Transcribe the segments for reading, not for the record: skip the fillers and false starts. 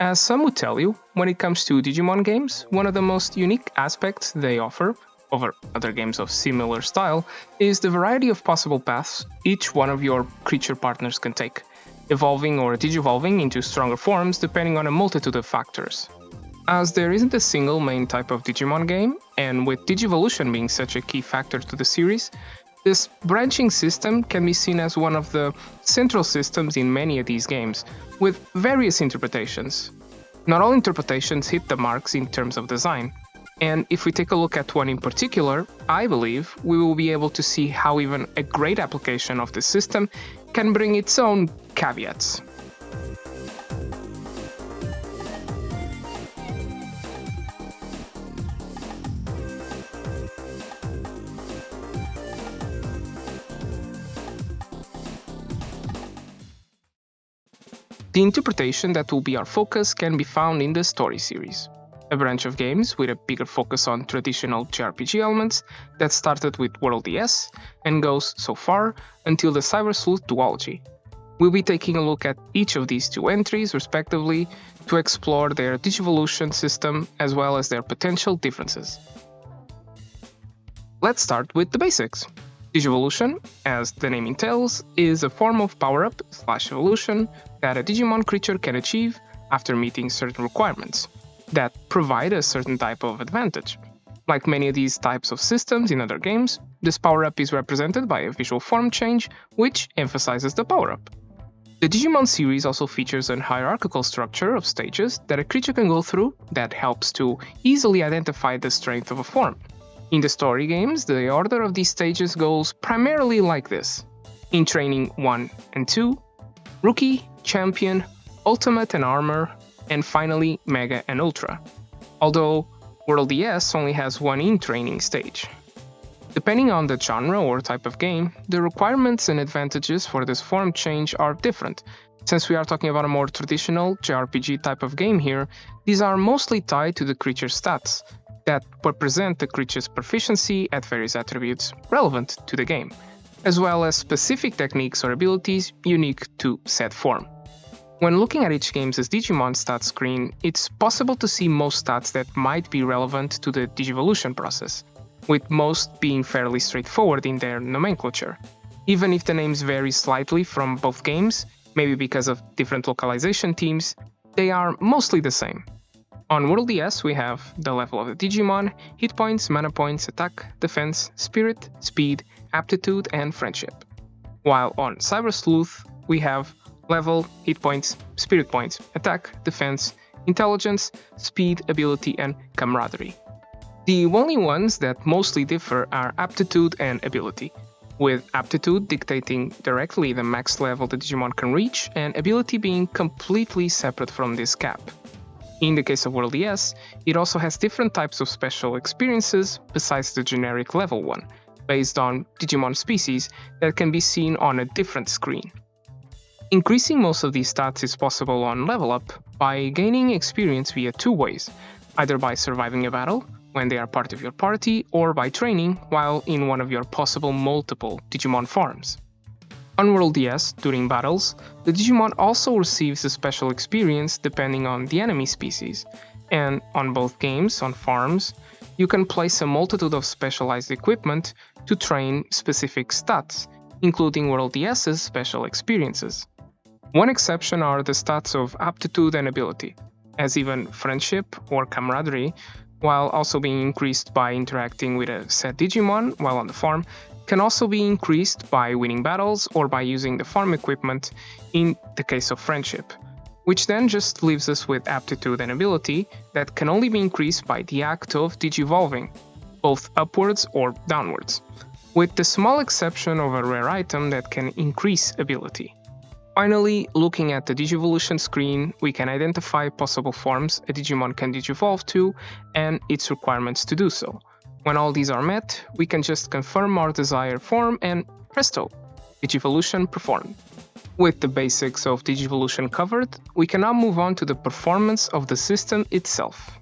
As some would tell you, when it comes to Digimon games, one of the most unique aspects they offer, over other games of similar style, is the variety of possible paths each one of your creature partners can take, evolving or digivolving into stronger forms depending on a multitude of factors. As there isn't a single main type of Digimon game, and with Digivolution being such a key factor to the series, this branching system can be seen as one of the central systems in many of these games, with various interpretations. Not all interpretations hit the marks in terms of design, and if we take a look at one in particular, I believe we will be able to see how even a great application of this system can bring its own caveats. The interpretation that will be our focus can be found in the Story series, a branch of games with a bigger focus on traditional JRPG elements that started with World DS and goes so far until the Cyber Sleuth duology. We'll be taking a look at each of these two entries respectively to explore their Digivolution system as well as their potential differences. Let's start with the basics. Digivolution, as the name entails, is a form of power-up/evolution that a Digimon creature can achieve after meeting certain requirements that provide a certain type of advantage. Like many of these types of systems in other games, this power-up is represented by a visual form change which emphasizes the power-up. The Digimon series also features a hierarchical structure of stages that a creature can go through that helps to easily identify the strength of a form. In the story games, the order of these stages goes primarily like this. In Training 1 and 2, Rookie, Champion, Ultimate and Armor, and finally Mega and Ultra. Although World DS only has one in-training stage. Depending on the genre or type of game, the requirements and advantages for this form change are different. Since we are talking about a more traditional JRPG type of game here, these are mostly tied to the creature's stats that represent the creature's proficiency at various attributes relevant to the game, as well as specific techniques or abilities unique to said form. When looking at each game's Digimon stats screen, it's possible to see most stats that might be relevant to the Digivolution process, with most being fairly straightforward in their nomenclature. Even if the names vary slightly from both games, maybe because of different localization teams, they are mostly the same. On World DS we have the level of the Digimon, hit points, mana points, attack, defense, spirit, speed, aptitude, and friendship. While on Cyber Sleuth we have level, hit points, spirit points, attack, defense, intelligence, speed, ability, and camaraderie. The only ones that mostly differ are aptitude and ability, with aptitude dictating directly the max level the Digimon can reach and ability being completely separate from this cap. In the case of World DS, it also has different types of special experiences besides the generic level one, based on Digimon species that can be seen on a different screen. Increasing most of these stats is possible on Level Up by gaining experience via two ways, either by surviving a battle, when they are part of your party, or by training while in one of your possible multiple Digimon farms. On World DS, during battles, the Digimon also receives a special experience depending on the enemy species, and on both games, on farms, you can place a multitude of specialized equipment to train specific stats, including World DS's special experiences. One exception are the stats of aptitude and ability, as even friendship or camaraderie, while also being increased by interacting with a set Digimon while on the farm, can also be increased by winning battles or by using the farm equipment in the case of friendship, which then just leaves us with aptitude and ability that can only be increased by the act of digivolving, both upwards or downwards, with the small exception of a rare item that can increase ability. Finally, looking at the Digivolution screen, we can identify possible forms a Digimon can digivolve to and its requirements to do so. When all these are met, we can just confirm our desired form and presto, Digivolution performed. With the basics of Digivolution covered, we can now move on to the performance of the system itself.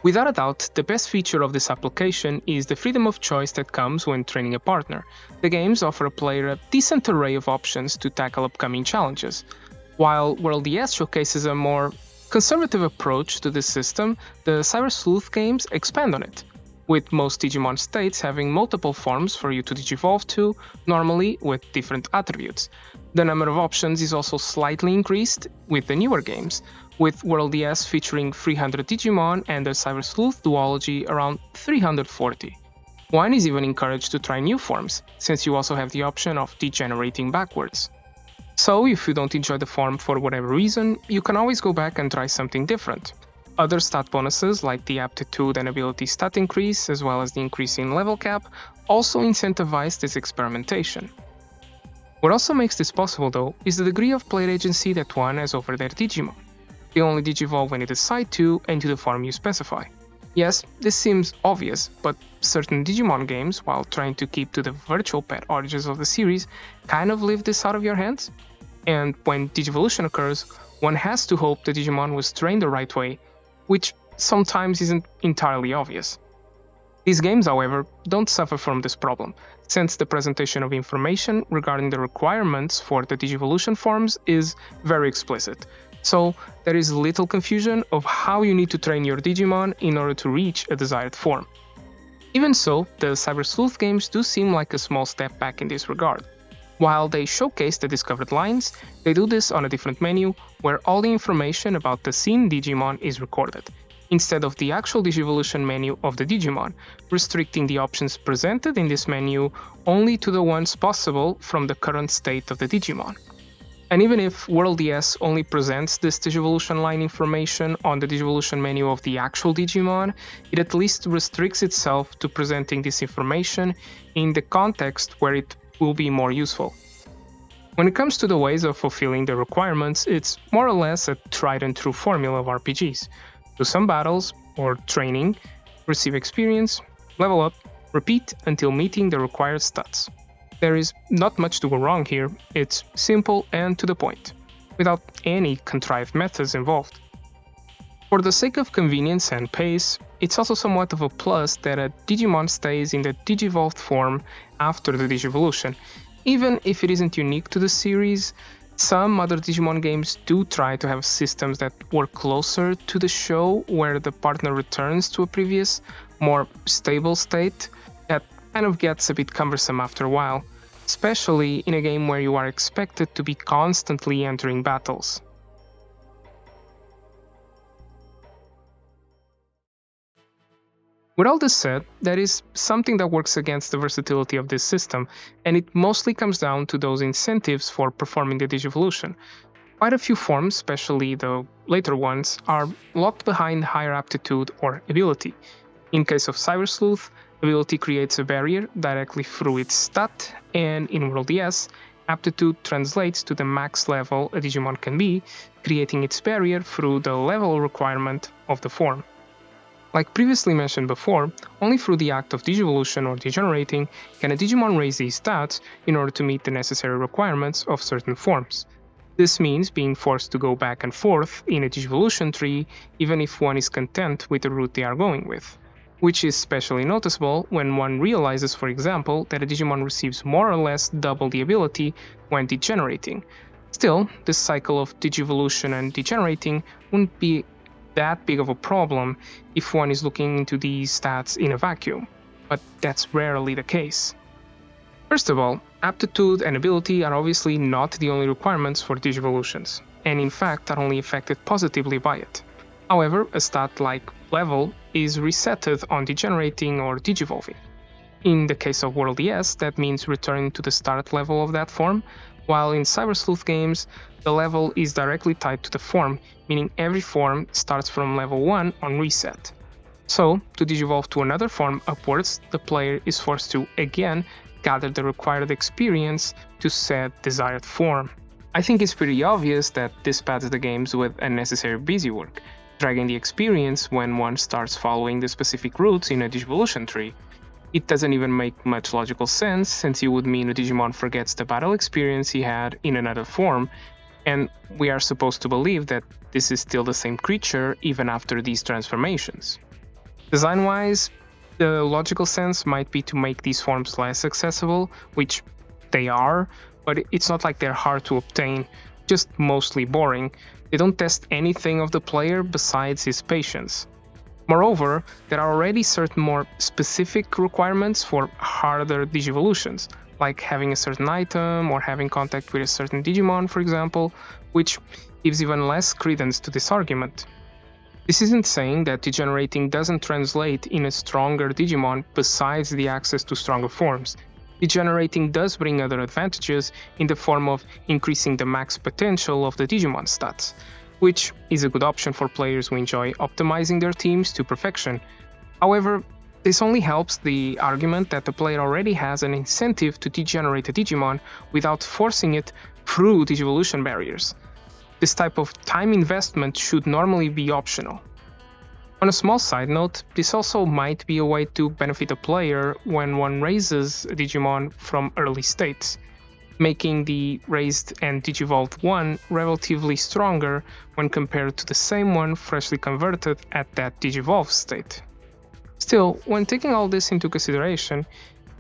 Without a doubt, the best feature of this application is the freedom of choice that comes when training a partner. The games offer a player a decent array of options to tackle upcoming challenges. While World DS showcases a more conservative approach to this system, the Cyber Sleuth games expand on it, with most Digimon states having multiple forms for you to digivolve to, normally with different attributes. The number of options is also slightly increased with the newer games, with World DS featuring 300 Digimon and the Cyber Sleuth duology around 340. One is even encouraged to try new forms, since you also have the option of degenerating backwards. So, if you don't enjoy the form for whatever reason, you can always go back and try something different. Other stat bonuses like the aptitude and ability stat increase, as well as the increase in level cap, also incentivize this experimentation. What also makes this possible though is the degree of player agency that one has over their Digimon. They only digivolve when you decide to and to the form you specify. Yes, this seems obvious, but certain Digimon games, while trying to keep to the virtual pet origins of the series, kind of leave this out of your hands. And when Digivolution occurs, one has to hope the Digimon was trained the right way, which sometimes isn't entirely obvious. These games, however, don't suffer from this problem, since the presentation of information regarding the requirements for the Digivolution forms is very explicit. So there is little confusion of how you need to train your Digimon in order to reach a desired form. Even so, the Cyber Sleuth games do seem like a small step back in this regard. While they showcase the discovered lines, they do this on a different menu where all the information about the seen Digimon is recorded, instead of the actual Digivolution menu of the Digimon, restricting the options presented in this menu only to the ones possible from the current state of the Digimon. And even if World DS only presents this Digivolution line information on the Digivolution menu of the actual Digimon, it at least restricts itself to presenting this information in the context where it will be more useful. When it comes to the ways of fulfilling the requirements, it's more or less a tried and true formula of RPGs. Do some battles or training, receive experience, level up, repeat until meeting the required stats. There is not much to go wrong here, it's simple and to the point, without any contrived methods involved. For the sake of convenience and pace, it's also somewhat of a plus that a Digimon stays in the Digivolved form after the Digivolution. Even if it isn't unique to the series, some other Digimon games do try to have systems that work closer to the show, where the partner returns to a previous, more stable state. That kind of gets a bit cumbersome after a while, especially in a game where you are expected to be constantly entering battles. With all this said, there is something that works against the versatility of this system, and it mostly comes down to those incentives for performing the Digivolution. Quite a few forms, especially the later ones, are locked behind higher aptitude or ability. In case of Cyber Sleuth, ability creates a barrier directly through its stat, and in World DS, aptitude translates to the max level a Digimon can be, creating its barrier through the level requirement of the form. Like previously mentioned before, only through the act of Digivolution or degenerating can a Digimon raise these stats in order to meet the necessary requirements of certain forms. This means being forced to go back and forth in a Digivolution tree even if one is content with the route they are going with, which is especially noticeable when one realizes, for example, that a Digimon receives more or less double the ability when degenerating. Still, this cycle of Digivolution and degenerating wouldn't be that big of a problem if one is looking into these stats in a vacuum, but that's rarely the case. First of all, aptitude and ability are obviously not the only requirements for Digivolutions, and in fact are only affected positively by it. However, a stat like level is resetted on degenerating or digivolving. In the case of World DS, that means returning to the start level of that form, while in Cyber Sleuth games, the level is directly tied to the form, meaning every form starts from level 1 on reset. So, to digivolve to another form upwards, the player is forced to, again, gather the required experience to said desired form. I think it's pretty obvious that this pads the games with unnecessary busywork, dragging the experience when one starts following the specific routes in a Digivolution tree. It doesn't even make much logical sense, since it would mean a Digimon forgets the battle experience he had in another form, and we are supposed to believe that this is still the same creature even after these transformations. Design-wise, the logical sense might be to make these forms less accessible, which they are, but it's not like they're hard to obtain, just mostly boring. They don't test anything of the player besides his patience. Moreover, there are already certain more specific requirements for harder Digivolutions, like having a certain item or having contact with a certain Digimon, for example, which gives even less credence to this argument. This isn't saying that degenerating doesn't translate in a stronger Digimon besides the access to stronger forms. Degenerating does bring other advantages in the form of increasing the max potential of the Digimon stats, which is a good option for players who enjoy optimizing their teams to perfection. However, this only helps the argument that the player already has an incentive to degenerate a Digimon without forcing it through Digivolution barriers. This type of time investment should normally be optional. On a small side note, this also might be a way to benefit a player when one raises a Digimon from early states, making the raised and digivolved one relatively stronger when compared to the same one freshly converted at that digivolved state. Still, when taking all this into consideration,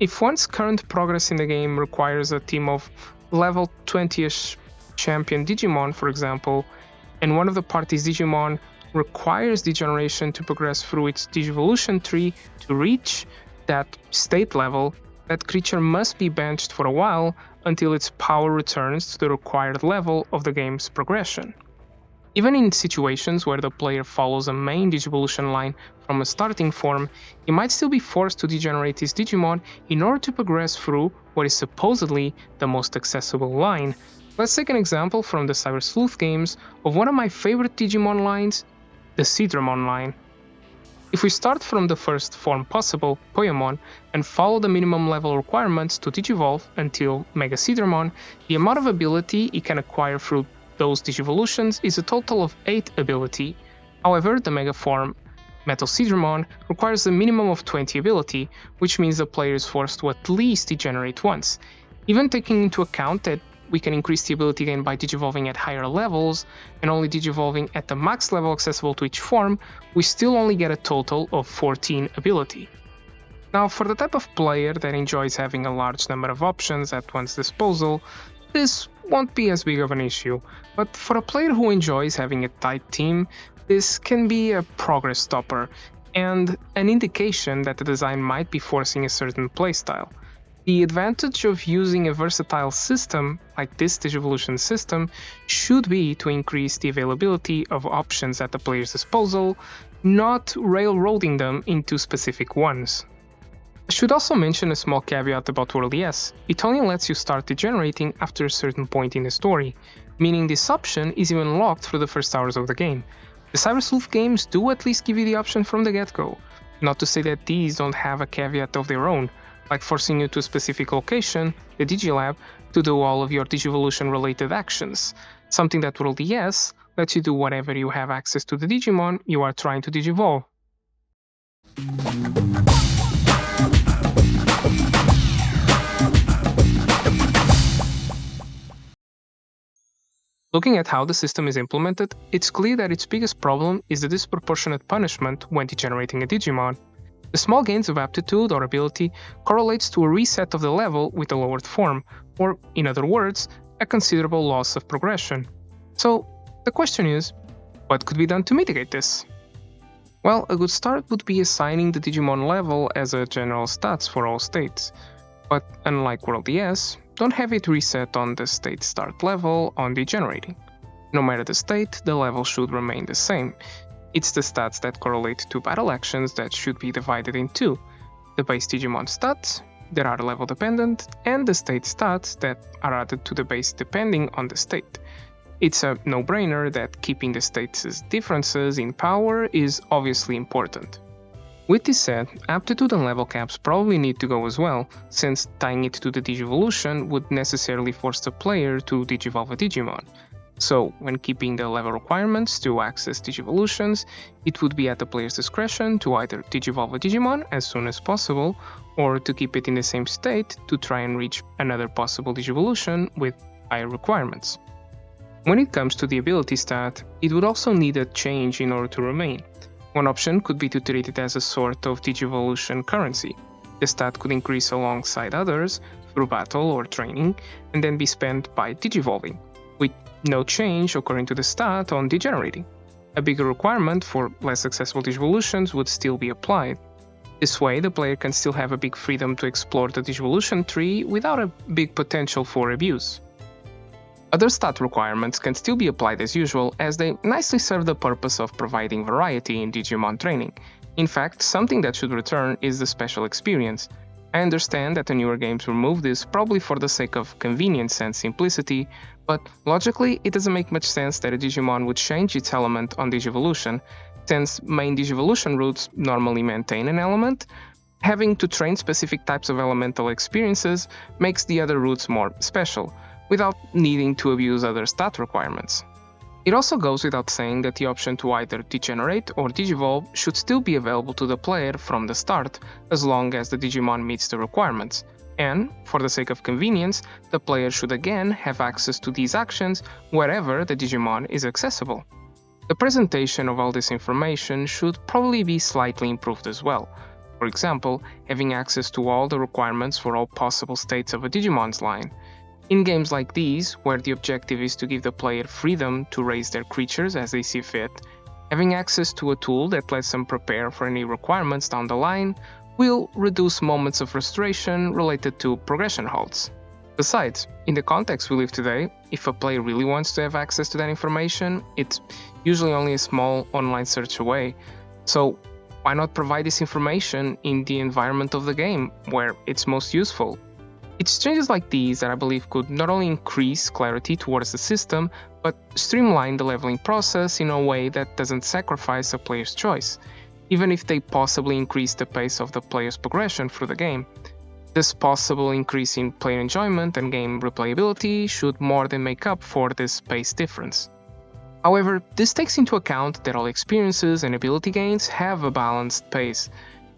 if one's current progress in the game requires a team of level 20ish champion Digimon, for example, and one of the party's Digimon requires degeneration to progress through its Digivolution tree to reach that state level, that creature must be benched for a while until its power returns to the required level of the game's progression. Even in situations where the player follows a main Digivolution line from a starting form, he might still be forced to degenerate his Digimon in order to progress through what is supposedly the most accessible line. Let's take an example from the Cyber Sleuth games of one of my favorite Digimon lines, the Seedramon line. If we start from the first form possible, Poyamon, and follow the minimum level requirements to Digivolve until Mega Seedramon, the amount of ability he can acquire through those Digivolutions is a total of 8 ability. However, the Mega form Metal Seedramon requires a minimum of 20 ability, which means the player is forced to at least degenerate once. Even taking into account that we can increase the ability gain by digivolving at higher levels and only digivolving at the max level accessible to each form, we still only get a total of 14 ability. Now, for the type of player that enjoys having a large number of options at one's disposal, this won't be as big of an issue, but for a player who enjoys having a tight team, this can be a progress stopper and an indication that the design might be forcing a certain playstyle. The advantage of using a versatile system like this Digivolution system should be to increase the availability of options at the player's disposal, not railroading them into specific ones. I should also mention a small caveat about World ES. It only lets you start degenerating after a certain point in the story, meaning this option is even locked through the first hours of the game. The Cyber Sleuth games do at least give you the option from the get-go, not to say that these don't have a caveat of their own, like forcing you to a specific location, the Digilab, to do all of your Digivolution related actions, something that World ES lets you do whenever you have access to the Digimon you are trying to Digivolve. Looking at how the system is implemented, it's clear that its biggest problem is the disproportionate punishment when degenerating a Digimon. The small gains of aptitude or ability correlates to a reset of the level with a lowered form, or, in other words, a considerable loss of progression. So, the question is, what could be done to mitigate this? Well, a good start would be assigning the Digimon level as a general stats for all states, but unlike World ES, don't have it reset on the state start level on degenerating. No matter the state, the level should remain the same. It's the stats that correlate to battle actions that should be divided in two: the base Digimon stats, that are level dependent, and the state stats that are added to the base depending on the state. It's a no-brainer that keeping the states' differences in power is obviously important. With this said, aptitude and level caps probably need to go as well, since tying it to the Digivolution would necessarily force the player to digivolve a Digimon. So, when keeping the level requirements to access Digivolutions, it would be at the player's discretion to either digivolve a Digimon as soon as possible, or to keep it in the same state to try and reach another possible Digivolution with higher requirements. When it comes to the ability stat, it would also need a change in order to remain. One option could be to treat it as a sort of Digivolution currency. The stat could increase alongside others through battle or training, and then be spent by digivolving, with no change occurring to the stat on degenerating. A bigger requirement for less successful Digivolutions would still be applied. This way, the player can still have a big freedom to explore the Digivolution tree without a big potential for abuse. Other stat requirements can still be applied as usual, as they nicely serve the purpose of providing variety in Digimon training. In fact, something that should return is the special experience. I understand that the newer games remove this probably for the sake of convenience and simplicity, but logically it doesn't make much sense that a Digimon would change its element on Digivolution, since main Digivolution routes normally maintain an element. Having to train specific types of elemental experiences makes the other routes more special, without needing to abuse other stat requirements. It also goes without saying that the option to either degenerate or digivolve should still be available to the player from the start, as long as the Digimon meets the requirements, and, for the sake of convenience, the player should again have access to these actions wherever the Digimon is accessible. The presentation of all this information should probably be slightly improved as well. For example, having access to all the requirements for all possible states of a Digimon's line. In games like these, where the objective is to give the player freedom to raise their creatures as they see fit, having access to a tool that lets them prepare for any requirements down the line will reduce moments of frustration related to progression halts. Besides, in the context we live today, if a player really wants to have access to that information, it's usually only a small online search away, so why not provide this information in the environment of the game, where it's most useful? It's changes like these that I believe could not only increase clarity towards the system, but streamline the leveling process in a way that doesn't sacrifice a player's choice, even if they possibly increase the pace of the player's progression through the game. This possible increase in player enjoyment and game replayability should more than make up for this pace difference. However, this takes into account that all experiences and ability gains have a balanced pace,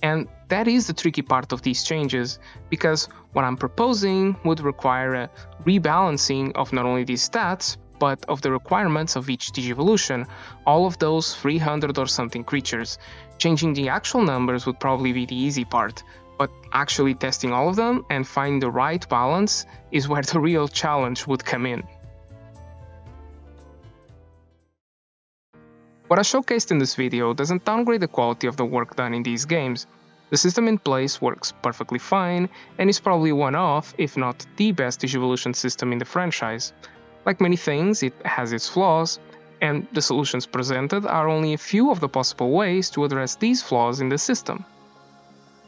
and that is the tricky part of these changes, because what I'm proposing would require a rebalancing of not only these stats, but of the requirements of each Digivolution, all of those 300 or something creatures. Changing the actual numbers would probably be the easy part, but actually testing all of them and finding the right balance is where the real challenge would come in. What I showcased in this video doesn't downgrade the quality of the work done in these games. The system in place works perfectly fine and is probably one of, if not the best Digivolution system in the franchise. Like many things, it has its flaws, and the solutions presented are only a few of the possible ways to address these flaws in the system.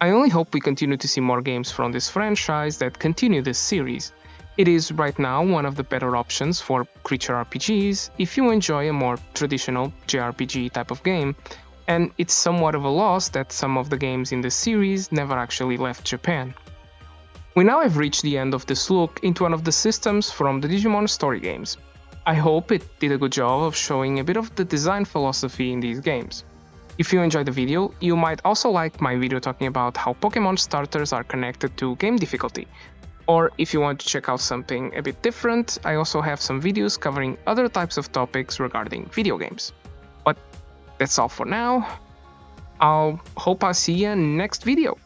I only hope we continue to see more games from this franchise that continue this series. It is right now one of the better options for creature RPGs if you enjoy a more traditional JRPG type of game, and it's somewhat of a loss that some of the games in the series never actually left Japan. We now have reached the end of this look into one of the systems from the Digimon Story games. I hope it did a good job of showing a bit of the design philosophy in these games. If you enjoyed the video, you might also like my video talking about how Pokemon starters are connected to game difficulty. Or if you want to check out something a bit different, I also have some videos covering other types of topics regarding video games. But that's all for now. I'll see you next video.